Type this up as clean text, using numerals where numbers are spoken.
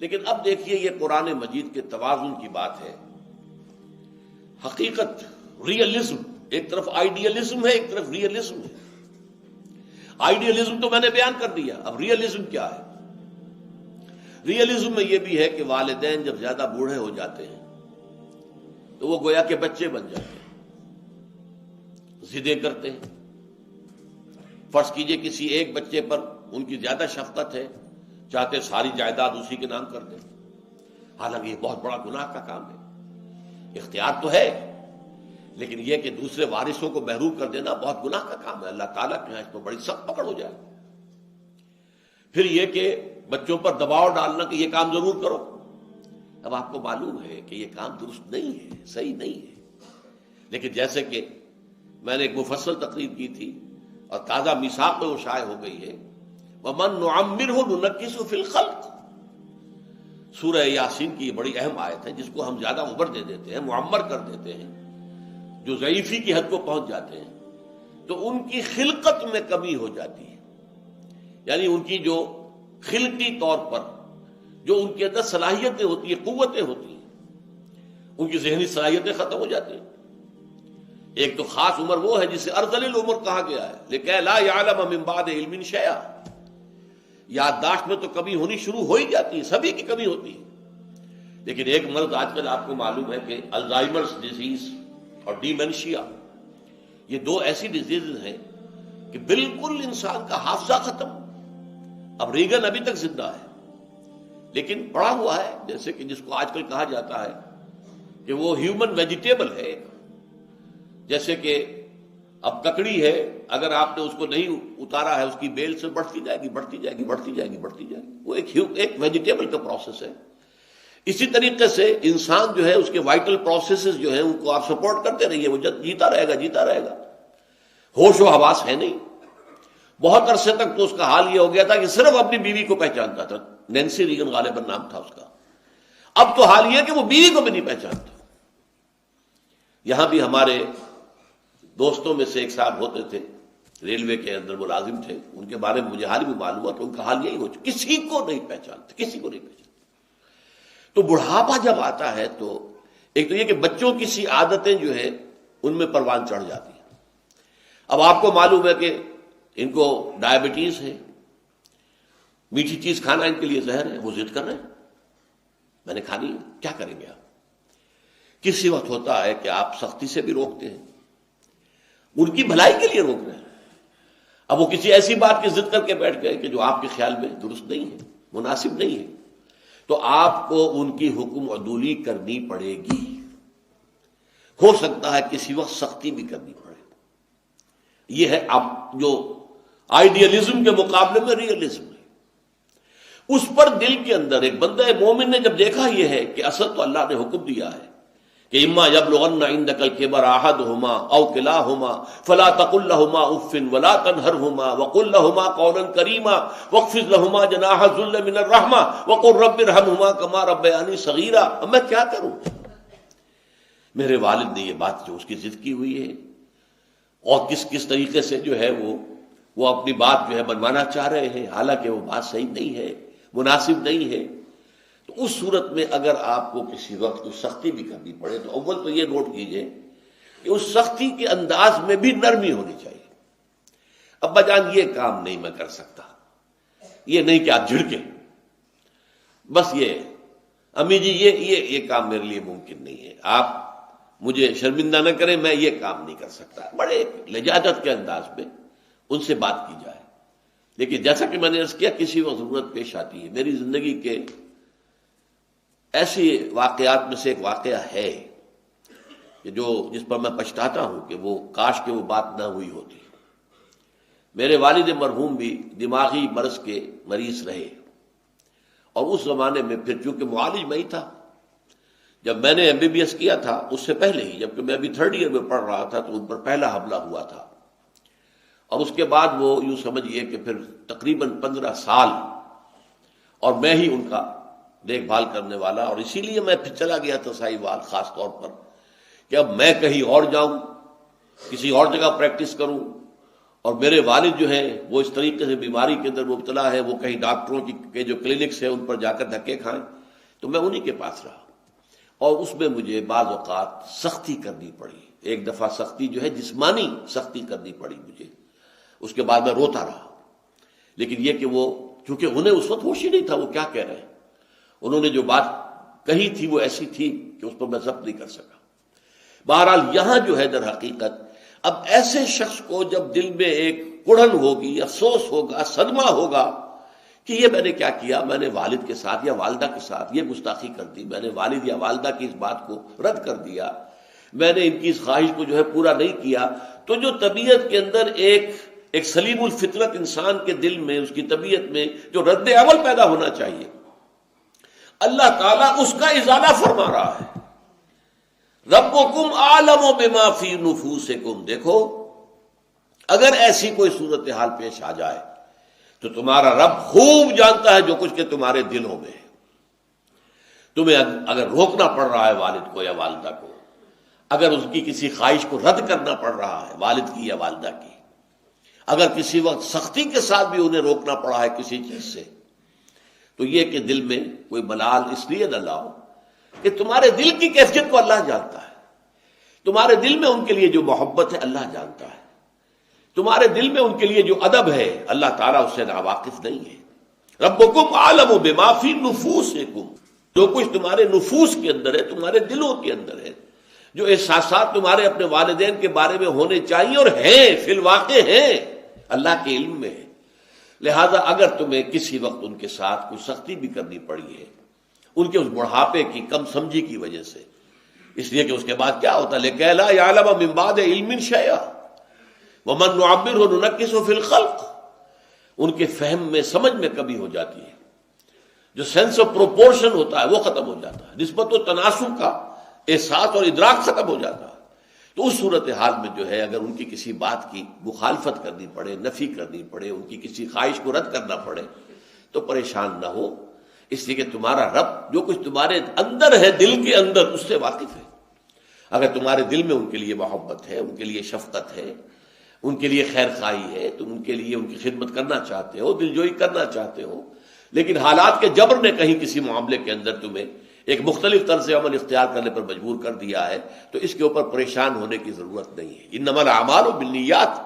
لیکن اب دیکھیے یہ قرآن مجید کے توازن کی بات ہے. حقیقت، ریئلزم، ایک طرف آئیڈیلزم ہے، ایک طرف ریئلزم ہے. آئیڈیلزم تو میں نے بیان کر دیا، اب ریئلزم کیا ہے؟ ریئلزم میں یہ بھی ہے کہ والدین جب زیادہ بوڑھے ہو جاتے ہیں تو وہ گویا کہ بچے بن جاتے ہیں، ضدیں کرتے ہیں. فرض کیجئے کسی ایک بچے پر ان کی زیادہ شفقت ہے، چاہتے ساری جائیداد اسی کے نام کر دیں، حالانکہ یہ بہت بڑا گناہ کا کام ہے. اختیار تو ہے لیکن یہ کہ دوسرے وارثوں کو محروم کر دینا بہت گناہ کا کام ہے. اللہ تعالیٰ کے یہاں اس پر بڑی سخت پکڑ ہو جائے. پھر یہ کہ بچوں پر دباؤ ڈالنا کہ یہ کام ضرور کرو. اب آپ کو معلوم ہے کہ یہ کام درست نہیں ہے، صحیح نہیں ہے. لیکن جیسے کہ میں نے ایک مفصل تقریر کی تھی اور تازہ میثاق میں وہ شائع ہو گئی ہے، وَمَن نُعَمِّرْهُ نُنَكِّسُ فِي الْخَلْقِ. سورہ یاسین کی یہ بڑی اہم آیت ہے جس کو ہم زیادہ عمر دے دیتے ہیں، معمر کر دیتے ہیں. جو ضعیفی کی حد کو پہنچ جاتے ہیں تو ان کی خلقت میں کمی ہو جاتی ہے، یعنی ان کی جو خلقی طور پر جو ان کے اندر صلاحیتیں ہوتی ہیں، قوتیں ہوتی ہیں، ان کی ذہنی صلاحیتیں ختم ہو جاتی ہیں. ایک تو خاص عمر وہ ہے جسے ارذل العمر کہا گیا ہے، لِكَيْ لَا يَعْلَمَ مِن بَعْدِ عِلْمٍ شَيْئًا. یادداشت میں تو کمی ہونی شروع ہو ہی جاتی ہے، سبھی کی کمی ہوتی ہے. لیکن ایک مرض آج کل آپ کو معلوم ہے کہ الزائمرز ڈیزیز اور ڈیمنشیا، یہ دو ایسی ڈیزیز ہیں کہ بالکل انسان کا حافظہ ختم. اب ریگن ابھی تک زندہ ہے لیکن پڑا ہوا ہے، جیسے کہ جس کو آج کل کہا جاتا ہے کہ وہ ہیومن ویجیٹیبل ہے. جیسے کہ اب ککڑی ہے، اگر آپ نے اس کو نہیں اتارا ہے، اس کی بیل سے بڑھتی جائے گی، بڑھتی جائے گی، بڑھتی جائے گی، بڑھتی جائے گی. وہ ایک ویجیٹیبل کا پروسیس ہے. اسی طریقے سے انسان جو ہے اس کے وائٹل پروسیسز جو ہیں ان کو آپ سپورٹ کرتے رہیے، وہ جیتا رہے گا، جیتا رہے گا. ہوش و حواس ہے نہیں. بہت عرصے تک تو اس کا حال یہ ہو گیا تھا کہ صرف اپنی بیوی کو پہچانتا تھا. نینسی ریگن غالباً نام تھا اس کا. اب تو حال یہ کہ وہ بیوی کو بھی نہیں پہچانتا. یہاں بھی ہمارے دوستوں میں سے ایک صاحب ہوتے تھے، ریلوے کے اندر ملازم تھے، ان کے بارے میں مجھے حال بھی معلوم ہوا کہ ان کا حال یہی ہو چکا، کسی کو نہیں پہچانتے، کسی کو نہیں پہچانتے. تو بڑھاپا جب آتا ہے تو ایک تو یہ کہ بچوں کی سی عادتیں جو ہیں ان میں پروان چڑھ جاتی ہیں. اب آپ کو معلوم ہے کہ ان کو ڈائبٹیز ہے، میٹھی چیز کھانا ان کے لیے زہر ہے، وہ ضد کر رہے ہیں میں نے کھانی ہے. کیا کریں گے آپ؟ کسی وقت ہوتا ہے کہ آپ سختی سے بھی روکتے ہیں، ان کی بھلائی کے لیے روک رہے ہیں. اب وہ کسی ایسی بات کی ضد کر کے بیٹھ گئے کہ جو آپ کے خیال میں درست نہیں ہے، مناسب نہیں ہے، تو آپ کو ان کی حکم عدولی کرنی پڑے گی. ہو سکتا ہے کسی وقت سختی بھی کرنی پڑے. یہ ہے اب جو آئیڈیلزم کے مقابلے میں ریئلزم ہے. اس پر دل کے اندر ایک بندہ مومن نے جب دیکھا یہ ہے کہ اصل تو اللہ نے حکم دیا ہے کہ اما یبلغن عندک الکبر احدہما او کلاہما فلا تقل لہما اف ولا تنہرہما وقل لہما قولا کریما واخفض لہما جناح الذل من الرحمہ وقل رب ارحمہما کما ربیانی صغیرا. اب میں کیا کروں؟ میرے والد نے یہ بات جو اس کی ضد کی ہوئی ہے اور کس طریقے سے جو ہے وہ اپنی بات جو ہے منوانا چاہ رہے ہیں، حالانکہ وہ بات صحیح نہیں ہے، مناسب نہیں ہے. تو اس صورت میں اگر آپ کو کسی وقت کچھ سختی بھی کرنی پڑے تو اول تو یہ نوٹ کیجئے کہ اس سختی کے انداز میں بھی نرمی ہونی چاہیے. ابا جان یہ کام نہیں میں کر سکتا، یہ نہیں کہ آپ جھڑکیں، بس یہ امی جی یہ کام میرے لیے ممکن نہیں ہے، آپ مجھے شرمندہ نہ کریں، میں یہ کام نہیں کر سکتا. بڑے لجاجت کے انداز میں ان سے بات کی جائے. لیکن جیسا کہ میں نے عرض کیا کسی وقت ضرورت پیش آتی ہے. میری زندگی کے ایسی واقعات میں سے ایک واقعہ ہے کہ جس پر میں پچھتاتا ہوں کہ وہ کاش کہ وہ بات نہ ہوئی ہوتی. میرے والد مرحوم بھی دماغی مرض کے مریض رہے اور اس زمانے میں پھر چونکہ معالج میں ہی تھا. جب میں نے ایم بی بی ایس کیا تھا اس سے پہلے ہی، جبکہ میں ابھی 3rd ایئر میں پڑھ رہا تھا، تو ان پر پہلا حملہ ہوا تھا. اور اس کے بعد وہ یوں سمجھئے کہ پھر تقریباً 15 سال اور میں ہی ان کا دیکھ بھال کرنے والا. اور اسی لیے میں پھر چلا گیا تھا ساہیوال خاص طور پر کہ اب میں کہیں اور جاؤں، کسی اور جگہ پریکٹس کروں اور میرے والد جو ہیں وہ اس طریقے سے بیماری کے اندر مبتلا ہے، وہ کہیں ڈاکٹروں کے جو کلینکس ہیں ان پر جا کر دھکے کھائیں، تو میں انہی کے پاس رہا، اور اس میں مجھے بعض اوقات سختی کرنی پڑی۔ ایک دفعہ سختی جو ہے جسمانی سختی کرنی پڑی مجھے، اس کے بعد میں روتا رہا، لیکن یہ کہ وہ چونکہ انہیں اس وقت ہوش ہی نہیں تھا وہ کیا کہہ رہے ہیں، انہوں نے جو بات کہی تھی وہ ایسی تھی کہ اس پر میں ضبط نہیں کر سکا۔ بہرحال یہاں جو ہے در حقیقت اب ایسے شخص کو جب دل میں ایک کڑن ہوگی، افسوس ہوگا، صدمہ ہوگا کہ یہ میں نے کیا کیا، میں نے والد کے ساتھ یا والدہ کے ساتھ یہ گستاخی کر دی، میں نے والد یا والدہ کی اس بات کو رد کر دیا، میں نے ان کی اس خواہش کو جو ہے پورا نہیں کیا، تو جو طبیعت کے اندر ایک سلیم الفطرت انسان کے دل میں، اس کی طبیعت میں جو رد عمل پیدا ہونا چاہیے، اللہ تعالیٰ اس کا ازالہ فرما رہا ہے۔ ربکم اعلم بما فی نفوسکم، دیکھو اگر ایسی کوئی صورتحال پیش آ جائے تو تمہارا رب خوب جانتا ہے جو کچھ کہ تمہارے دلوں میں ہے۔ تمہیں اگر روکنا پڑ رہا ہے والد کو یا والدہ کو، اگر اس کی کسی خواہش کو رد کرنا پڑ رہا ہے والد کی یا والدہ کی، اگر کسی وقت سختی کے ساتھ بھی انہیں روکنا پڑا ہے کسی چیز سے، تو یہ کہ دل میں کوئی ملال اس لیے نہ لاؤ کہ تمہارے دل کی کیفیت کو اللہ جانتا ہے، تمہارے دل میں ان کے لیے جو محبت ہے اللہ جانتا ہے، تمہارے دل میں ان کے لیے جو ادب ہے اللہ تعالیٰ اس سے ناواقف نہیں ہے۔ ربکم اعلم بما فی نفوسکم، جو کچھ تمہارے نفوس کے اندر ہے، تمہارے دلوں کے اندر ہے، جو احساسات تمہارے اپنے والدین کے بارے میں ہونے چاہیے اور ہیں، فی الواقع ہیں، اللہ کے علم میں ہے۔ لہذا اگر تمہیں کسی وقت ان کے ساتھ کوئی سختی بھی کرنی پڑی ہے، ان کے اس بڑھاپے کی کم سمجھی کی وجہ سے، اس لیے کہ اس کے بعد کیا ہوتا ہے لِكَيْ لَا يَعْلَمَ مِن بَعْدِ عِلْمٍ شَيْئًا وَمَن نُعَمِّرْهُ نُنَكِّسُهُ فِي الْخَلْقِ، ان کے فہم میں سمجھ میں کمی ہو جاتی ہے، جو سینس آف پروپورشن ہوتا ہے وہ ختم ہو جاتا ہے، نسبت و تناسب کا احساس اور ادراک ختم ہو جاتا ہے۔ تو اس صورتحال میں جو ہے اگر ان کی کسی بات کی مخالفت کرنی پڑے، نفی کرنی پڑے، ان کی کسی خواہش کو رد کرنا پڑے تو پریشان نہ ہو، اس لیے کہ تمہارا رب جو کچھ تمہارے اندر ہے، دل کے اندر، اس سے واقف ہے۔ اگر تمہارے دل میں ان کے لیے محبت ہے، ان کے لیے شفقت ہے، ان کے لیے خیر خواہی ہے، تم ان کے لیے ان کی خدمت کرنا چاہتے ہو، دلجوئی کرنا چاہتے ہو، لیکن حالات کے جبر نے کہیں کسی معاملے کے اندر تمہیں ایک مختلف طرز عمل اختیار کرنے پر مجبور کر دیا ہے، تو اس کے اوپر پریشان ہونے کی ضرورت نہیں ہے۔ انما الاعمال بالنیات،